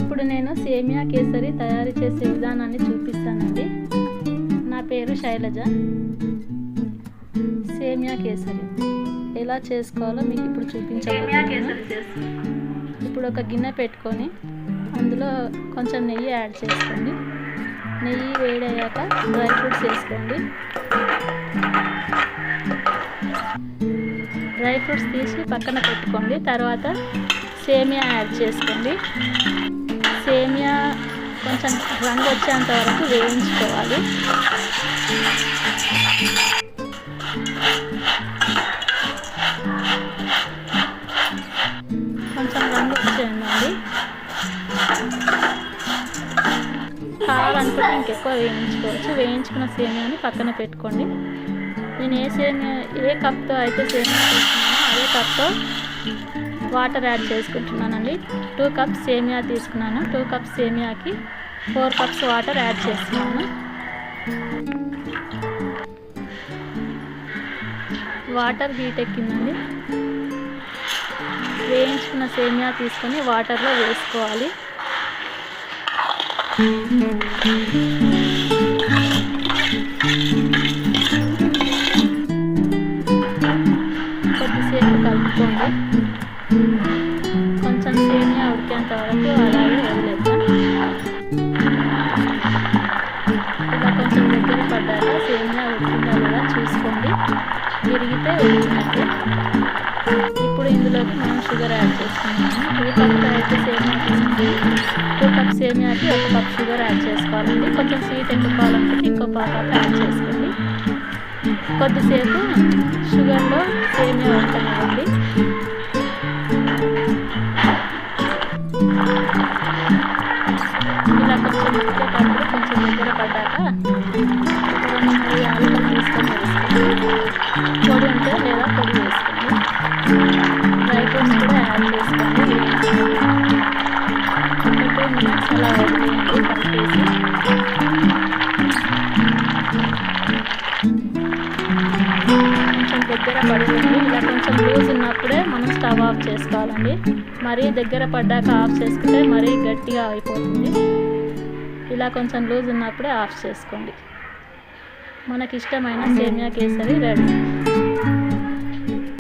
ఇప్పుడు నేను సేమియా కేసరి తయారు చేసే విధానాన్ని చూపిస్తానండి. నా పేరు శైలజ. సేమియా కేసరి ఎలా చేసుకోవాలో మీకు ఇప్పుడు చూపించబోతున్నాను. ఇప్పుడు ఒక గిన్నె పెట్టుకొని అందులో కొంచెం నెయ్యి యాడ్ చేసుకోండి. నెయ్యి వేడయ్యాక డ్రై ఫ్రూట్స్ వేసుకోండి. డ్రై ఫ్రూట్స్ తీసి పక్కన పెట్టుకోండి. తర్వాత సేమియా యాడ్ చేసుకోండి. సేమియా కొంచెం రంగు వచ్చేంత వరకు వేయించుకోవాలి. కొంచెం రంగు వచ్చేయండి. కావాలనుకుంటే ఇంకెక్కువ వేయించుకోవచ్చు. వేయించుకున్న సేమియాని పక్కన పెట్టుకోండి. నేను ఏ కప్తో అయితే సేమియా తీసుకున్నానో అదే కప్తో వాటర్ యాడ్ చేసుకుంటున్నానండి. 2 కప్స్ సేమియా తీసుకున్నాను. 2 కప్స్ సేమియాకి 4 కప్స్ వాటర్ యాడ్ చేస్తున్నాను. వాటర్ హీట్ ఎక్కిందండి. వేయించుకున్న సేమియా తీసుకొని వాటర్లో వేసుకోవాలి. కొద్దిసేపు కలుపుకోండి. కొంచెం సేమియా ఉడికేంత వరకు అలాగే వదిలేద్దాం. ఇలా కొంచెం దగ్గర పడ్డాక సేమియా ఉడికిందా లేదా చూసుకోండి. విరిగితే ఉడికినట్టు. ఇప్పుడు ఇందులోకి మనం షుగర్ యాడ్ చేసుకుంటాము. 2 కప్స్ అయితే సేమియా తీసుకుంటే 2 కప్స్ సేమియాకి 1 కప్ షుగర్ యాడ్ చేసుకోవాలండి. కొంచెం స్వీట్ ఎక్కువ కావాలనుకుంటే ఇంకో పావు యాడ్ చేసుకోండి. కొద్దిసేపు షుగర్లో సేమియా ఉడకనివ్వండి. ఇలా కొంచెం ఉడికేటప్పుడు కొంచెం దగ్గర పడ్డాక 2-3 యాలకులు తీసుకొని వేసుకోండి. పొడి ఉంటే లేదా పొడి వేసుకోండి. డ్రై ఫ్రూట్స్ కూడా యాడ్ చేసుకోండి. 2 మినిట్స్ అలా వదిలేయండి కలిపేసి. కొంచెం దగ్గర పడుతుంది. ఇలా కొంచెం లూజ్ ఉన్నప్పుడే మనం స్టవ్ ఆఫ్ చేసుకోవాలండి. మరీ దగ్గర పడ్డాక ఆఫ్ చేసుకుంటే మరీ గట్టిగా అయిపోతుంది. ఇలా కొంచెం లూజ్ ఉన్నప్పుడే ఆఫ్ చేసుకోండి. మనకి ఇష్టమైన సేమియా కేసరి రెడీ.